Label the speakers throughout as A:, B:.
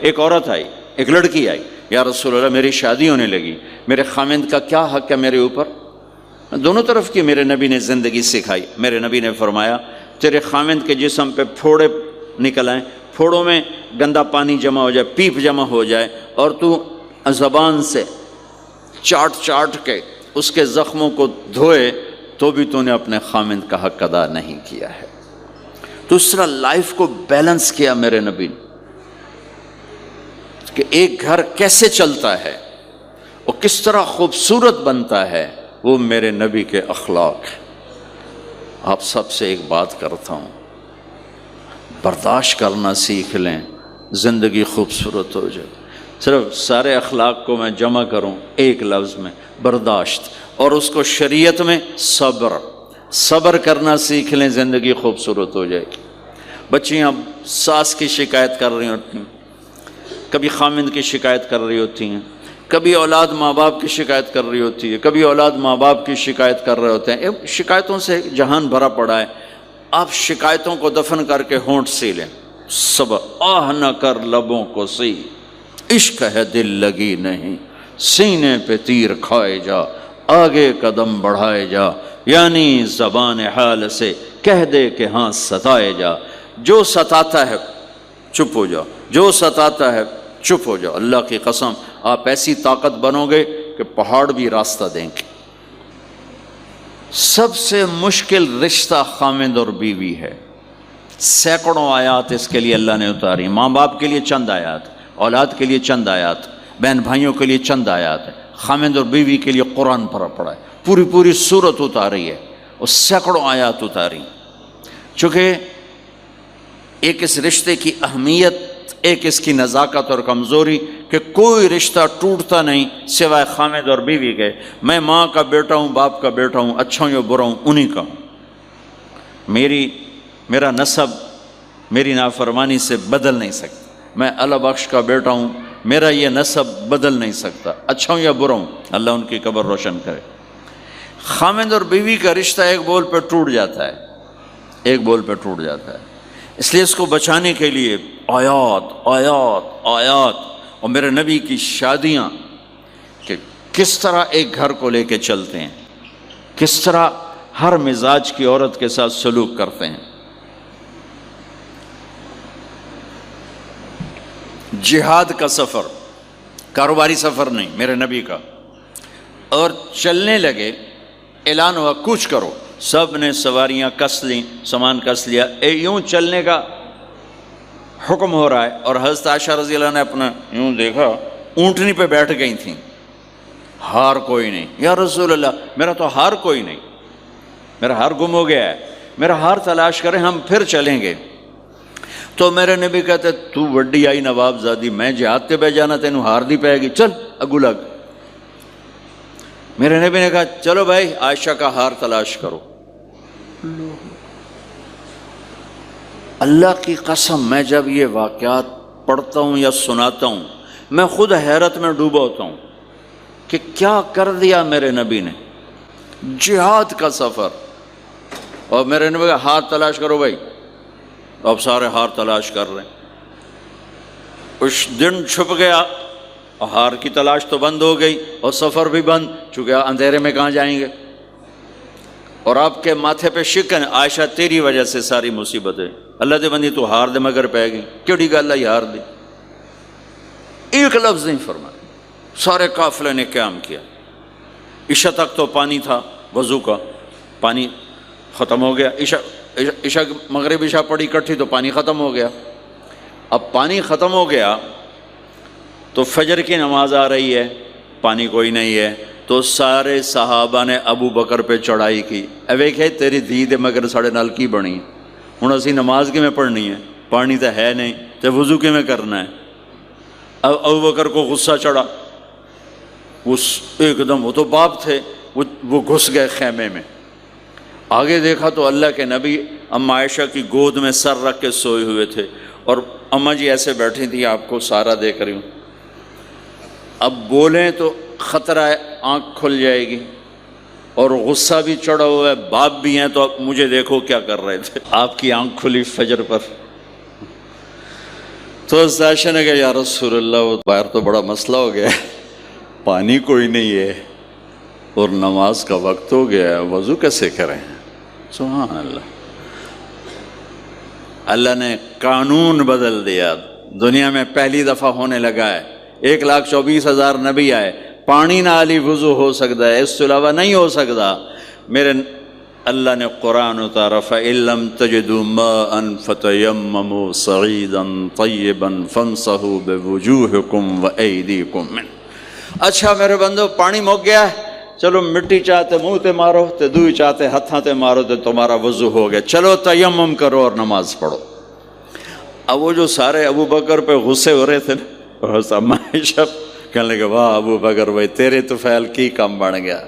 A: ایک عورت آئی، ایک لڑکی آئی، یا رسول اللہ میری شادی ہونے لگی، میرے خامند کا کیا حق ہے میرے اوپر؟ دونوں طرف کی میرے نبی نے زندگی سکھائی۔ میرے نبی نے فرمایا تیرے خامند کے جسم پہ پھوڑے نکل آئیں، پھوڑوں میں گندا پانی جمع ہو جائے، پیپ جمع ہو جائے، اور تو زبان سے چاٹ چاٹ کے اس کے زخموں کو دھوئے، تو بھی تو نے اپنے خامند کا حق ادا نہیں کیا ہے۔ دوسرا، لائف کو بیلنس کیا میرے نبی نے کہ ایک گھر کیسے چلتا ہے اور کس طرح خوبصورت بنتا ہے، وہ میرے نبی کے اخلاق ہیں۔ آپ سب سے ایک بات کرتا ہوں، برداشت کرنا سیکھ لیں، زندگی خوبصورت ہو جائے۔ صرف سارے اخلاق کو میں جمع کروں ایک لفظ میں، برداشت، اور اس کو شریعت میں صبر۔ صبر کرنا سیکھ لیں، زندگی خوبصورت ہو جائے گی۔ بچیاں ساس کی شکایت کر رہی ہوتی ہیں، کبھی خامند کی شکایت کر رہی ہوتی ہیں، کبھی اولاد ماں باپ کی شکایت کر رہی ہوتی ہے، کبھی اولاد ماں باپ کی شکایت کر رہے ہوتے ہیں۔ شکایتوں سے جہان بھرا پڑا ہے۔ آپ شکایتوں کو دفن کر کے ہونٹ سی لیں، صبر، آہ نہ کر لبوں کو سی، عشق ہے دل لگی نہیں، سینے پہ تیر کھائے جا، آگے قدم بڑھائے جا، یعنی زبان حال سے کہہ دے کہ ہاں ستائے جا۔ جو ستاتا ہے چپ ہو جاؤ، جو ستاتا ہے چپ ہو جاؤ۔ اللہ کی قسم آپ ایسی طاقت بنو گے کہ پہاڑ بھی راستہ دیں گے۔ سب سے مشکل رشتہ خامند اور بیوی ہے۔ سینکڑوں آیات اس کے لیے اللہ نے اتاری، ماں باپ کے لیے چند آیات، اولاد کے لیے چند آیات، بہن بھائیوں کے لیے چند آیات، خامند اور بیوی کے لیے قرآن پڑا ہے، پوری سورت اتاری ہے اور سینکڑوں آیات اتاری۔ چونکہ ایک اس رشتے کی اہمیت، ایک اس کی نزاکت اور کمزوری کہ کوئی رشتہ ٹوٹتا نہیں سوائے خامد اور بیوی کے۔ میں ماں کا بیٹا ہوں، باپ کا بیٹا ہوں، اچھا ہوں یا برا ہوں، انہی کا ہوں۔ میرا نسب میری نافرمانی سے بدل نہیں سکتا۔ میں اللہ بخش کا بیٹا ہوں، میرا یہ نسب بدل نہیں سکتا، اچھا ہوں یا برا ہوں۔ اللہ ان کی قبر روشن کرے۔ خامد اور بیوی کا رشتہ ایک بول پہ ٹوٹ جاتا ہے، ایک بول پہ ٹوٹ جاتا ہے۔ اس لیے اس کو بچانے کے لیے آیات آیات آیات، اور میرے نبی کی شادیاں کہ کس طرح ایک گھر کو لے کے چلتے ہیں، کس طرح ہر مزاج کی عورت کے ساتھ سلوک کرتے ہیں۔ جہاد کا سفر، کاروباری سفر نہیں، میرے نبی کا، اور چلنے لگے، اعلان ہوا کوچ کرو، سب نے سواریاں کس لیں، سامان کس لیا، یوں چلنے کا حکم ہو رہا ہے۔ اور حضرت عائشہ رضی اللہ نے اپنا یوں دیکھا، اونٹنی پہ بیٹھ گئی تھیں، ہار کوئی نہیں۔ یا رسول اللہ میرا تو ہار کوئی نہیں، میرا ہار گم ہو گیا ہے، میرا ہار تلاش کریں، ہم پھر چلیں گے۔ تو میرے نبی کہتے تو وڈی آئی نواب زادی، میں جہاد تے بہ جانا تینوں ہار دی پائے گی، چل اگو لگ۔ میرے نبی نے کہا چلو بھائی عائشہ کا ہار تلاش کرو۔ اللہ کی قسم میں جب یہ واقعات پڑھتا ہوں یا سناتا ہوں، میں خود حیرت میں ڈوبا ہوتا ہوں کہ کیا کر دیا میرے نبی نے۔ جہاد کا سفر، اور میرے نبی کا ہار تلاش کرو بھائی، اب سارے ہار تلاش کر رہے ہیں۔ اس دن چھپ گیا، ہار کی تلاش تو بند ہو گئی اور سفر بھی بند، چونکہ اندھیرے میں کہاں جائیں گے۔ اور آپ کے ماتھے پہ شکن، عائشہ تیری وجہ سے ساری مصیبت ہے، اللہ دے بندی تو ہار دے مگر پہ گئی، کیڑی گل ہے ہار دی، ایک لفظ نہیں فرمایا۔ سارے قافلے نے قیام کیا۔ عشاء تک تو پانی تھا، وضو کا پانی ختم ہو گیا، عشاء مغرب عشاء پڑی اکٹھی تو پانی ختم ہو گیا۔ اب پانی ختم ہو گیا تو فجر کی نماز آ رہی ہے، پانی کوئی نہیں ہے، تو سارے صحابہ نے ابو بکر پہ چڑھائی کی، اے ویکھے تیری دھی دے مگر ساڑے نال کی بنی، ہن اسی نماز کی میں پڑھنی ہے، پانی تو ہے نہیں تو وضو کی میں کرنا ہے۔ اب ابو بکر کو غصہ چڑھا، ایک دم، وہ تو باپ تھے، وہ گھس گئے خیمے میں۔ آگے دیکھا تو اللہ کے نبی اماں عائشہ کی گود میں سر رکھ کے سوئے ہوئے تھے، اور اماں جی ایسے بیٹھی تھی، آپ کو سارا دیکھ رہی ہوں۔ اب بولیں تو خطرہ ہے آنکھ کھل جائے گی، اور غصہ بھی چڑھا ہوا ہے، باپ بھی ہیں، تو اب مجھے دیکھو کیا کر رہے تھے۔ آپ کی آنکھ کھلی فجر پر، تو عائشہ نے کہا یا رسول اللہ وہ باہر تو بڑا مسئلہ ہو گیا ہے، پانی کوئی نہیں ہے اور نماز کا وقت ہو گیا ہے، وضو کیسے کریں؟ سبحان اللہ، اللہ نے قانون بدل دیا، دنیا میں پہلی دفعہ ہونے لگا ہے۔ 1,24,000 نبی آئے، پانی نہ علی وضو ہو سکتا ہے، اس کے علاوہ نہیں ہو سکتا۔ میرے اللہ نے قرآن اتارا فَإِن لَّمْ تَجِدُوا مَاءً فَتَيَمَّمُوا صَعِيدًا طَيِّبًا فَامْسَحُوا بِوُجُوهِكُمْ وَأَيْدِيكُمْ مِنْهُ۔ اچھا میرے بندو، پانی مک گیا ہے، چلو مٹی چاہتے منہ تے مارو تے دوئی چاہتے ہتھاں تے مارو تے تمہارا وضو ہو گیا، چلو تیمم کرو اور نماز پڑھو۔ اب وہ جو سارے ابو بکر پہ غصے ہو رہے تھے نا، اما عائشہ کہنے لگے واہ ابو بکر بھائی تیرے تو فعل کی کم بن گیا،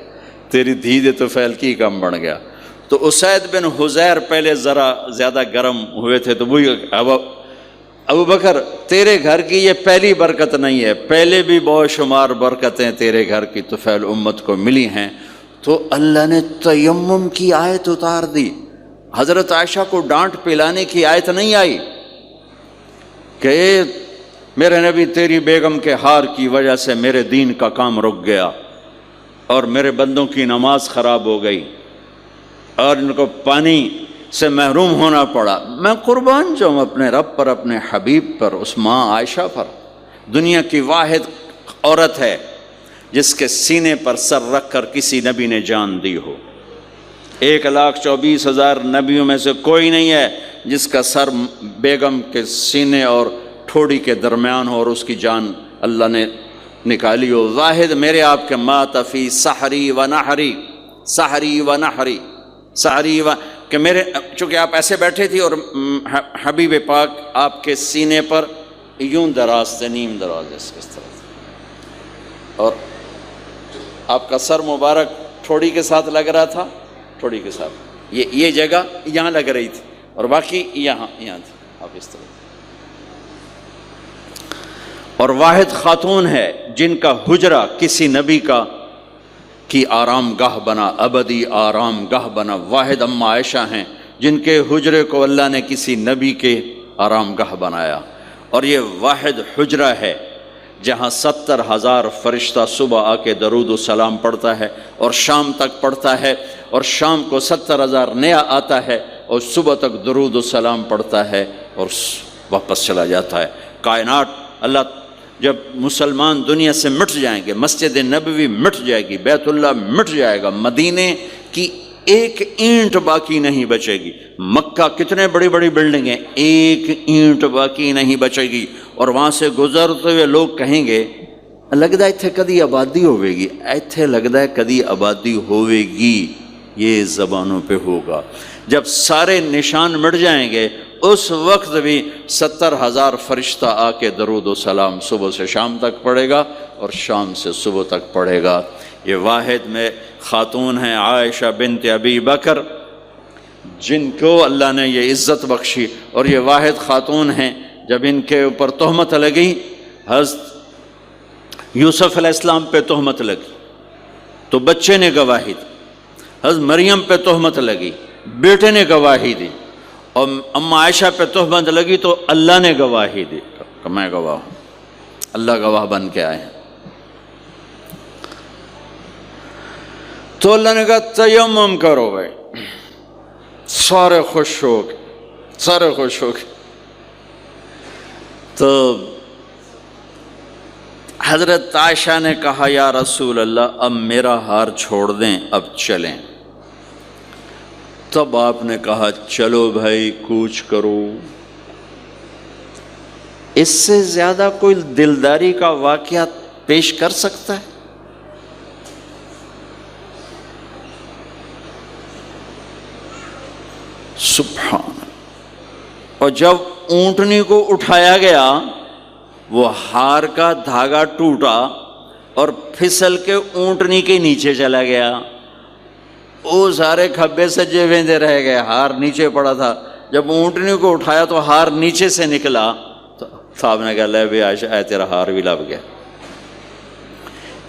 A: تیری دھی دے تو فعل کی کم بن گیا۔ تو اسید بن حزیر پہلے ذرا زیادہ گرم ہوئے تھے، تو وہی ابو بکر تیرے گھر کی یہ پہلی برکت نہیں ہے، پہلے بھی بہت شمار برکتیں تیرے گھر کی طفیل امت کو ملی ہیں۔ تو اللہ نے تیمم کی آیت اتار دی۔ حضرت عائشہ کو ڈانٹ پلانے کی آیت نہیں آئی کہ میرے نبی تیری بیگم کے ہار کی وجہ سے میرے دین کا کام رک گیا اور میرے بندوں کی نماز خراب ہو گئی اور ان کو پانی سے محروم ہونا پڑا۔ میں قربان جاؤں اپنے رب پر، اپنے حبیب پر، اس ماں عائشہ پر۔ دنیا کی واحد عورت ہے جس کے سینے پر سر رکھ کر کسی نبی نے جان دی ہو۔ 1,24,000 نبیوں میں سے کوئی نہیں ہے جس کا سر بیگم کے سینے اور ٹھوڑی کے درمیان ہو اور اس کی جان اللہ نے نکالی ہو۔ واحد میرے آپ کے مات فی سحری و نحری، سحری و نحری، سحری و، کہ میرے چونکہ آپ ایسے بیٹھے تھی اور حبیب پاک آپ کے سینے پر یوں دراز تھے، نیم دراز اس طرح تھا، اور آپ کا سر مبارک ٹھوڑی کے ساتھ لگ رہا تھا، ٹھوڑی کے ساتھ یہ جگہ یہاں لگ رہی تھی اور باقی یہاں تھی، آپ اس طرح۔ اور واحد خاتون ہے جن کا حجرہ کسی نبی کی آرام گاہ بنا، ابدی آرام گاہ بنا۔ واحد اما عائشہ ہیں جن کے حجرے کو اللہ نے کسی نبی کے آرام گاہ بنایا۔ اور یہ واحد حجرہ ہے جہاں 70,000 فرشتہ صبح آ کے درود و سلام پڑھتا ہے اور شام تک پڑھتا ہے، اور شام کو 70,000 نیا آتا ہے اور صبح تک درود و سلام پڑھتا ہے اور واپس چلا جاتا ہے۔ کائنات اللہ جب مسلمان دنیا سے مٹ جائیں گے، مسجد نبوی مٹ جائے گی، بیت اللہ مٹ جائے گا، مدینے کی ایک اینٹ باقی نہیں بچے گی، مکہ کتنے بڑی بڑی بلڈنگیں، ایک اینٹ باقی نہیں بچے گی، اور وہاں سے گزرتے ہوئے لوگ کہیں گے لگتا ہے اتھے کدی آبادی ہوئے گی، ایتھے لگتا ہے کدی آبادی ہوئے گی۔ یہ زبانوں پہ ہوگا جب سارے نشان مٹ جائیں گے، اس وقت بھی 70,000 فرشتہ آ کے درود و سلام صبح سے شام تک پڑھے گا اور شام سے صبح تک پڑھے گا۔ یہ واحد میں خاتون ہیں عائشہ بنت ابی بکر جن کو اللہ نے یہ عزت بخشی، اور یہ واحد خاتون ہیں جب ان کے اوپر تہمت لگی، حضرت یوسف علیہ السلام پہ تہمت لگی تو بچے نے گواہی دی، حضرت مریم پہ تہمت لگی بیٹے نے گواہی دی، اور اما عائشہ پہ تہمت لگی تو اللہ نے گواہی دی کہ میں گواہ ہوں، اللہ گواہ بن کے آئے ہیں۔ تو اللہ نے کہا تیمم کرو بھائی، سارے خوش ہو گئے، سارے خوش ہو گئے۔ تو حضرت عائشہ نے کہا یا رسول اللہ اب میرا ہار چھوڑ دیں، اب چلیں۔ تب آپ نے کہا چلو بھائی کوچ کرو۔ اس سے زیادہ کوئی دلداری کا واقعہ پیش کر سکتا ہے؟ سبحان اللہ۔ اور جب اونٹنی کو اٹھایا گیا، وہ ہار کا دھاگا ٹوٹا اور پھسل کے اونٹنی کے نیچے چلا گیا، وہ سارے کھبے سجے ویندے رہ گئے، ہار نیچے پڑا تھا۔ جب اونٹنی کو اٹھایا تو ہار نیچے سے نکلا، تو صاحب نے کہا لے بھی عائشہ اے تیرا ہار بھی لب گیا۔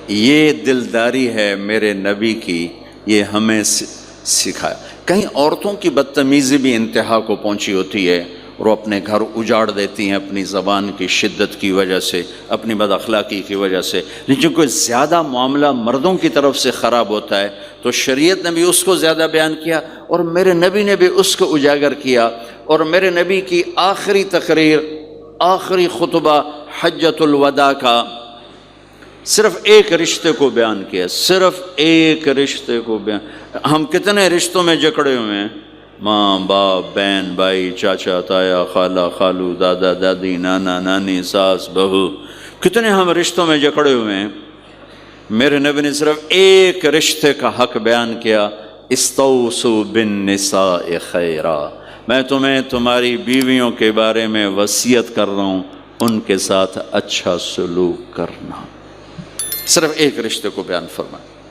A: یہ دلداری ہے میرے نبی کی، یہ ہمیں سکھایا۔ کہیں عورتوں کی بدتمیزی بھی انتہا کو پہنچی ہوتی ہے، اور وہ اپنے گھر اجاڑ دیتی ہیں اپنی زبان کی شدت کی وجہ سے، اپنی بد اخلاقی کی وجہ سے۔ لیکن کوئی زیادہ معاملہ مردوں کی طرف سے خراب ہوتا ہے تو شریعت نے بھی اس کو زیادہ بیان کیا، اور میرے نبی نے بھی اس کو اجاگر کیا۔ اور میرے نبی کی آخری تقریر، آخری خطبہ حجۃ الوداع کا صرف ایک رشتے کو بیان کیا، صرف ایک رشتے کو بیان۔ ہم کتنے رشتوں میں جکڑے ہوئے ہیں، ماں باپ، بہن بھائی، چاچا تایا، خالہ خالو، دادا دادی، نانا نانی، ساس بہو، کتنے ہم رشتوں میں جکڑے ہوئے ہیں۔ میرے نبی نے صرف ایک رشتے کا حق بیان کیا، استوصوا بالنساء خیرا، میں تمہیں تمہاری بیویوں کے بارے میں وصیت کر رہا ہوں، ان کے ساتھ اچھا سلوک کرنا۔ صرف ایک رشتے کو بیان فرمایا۔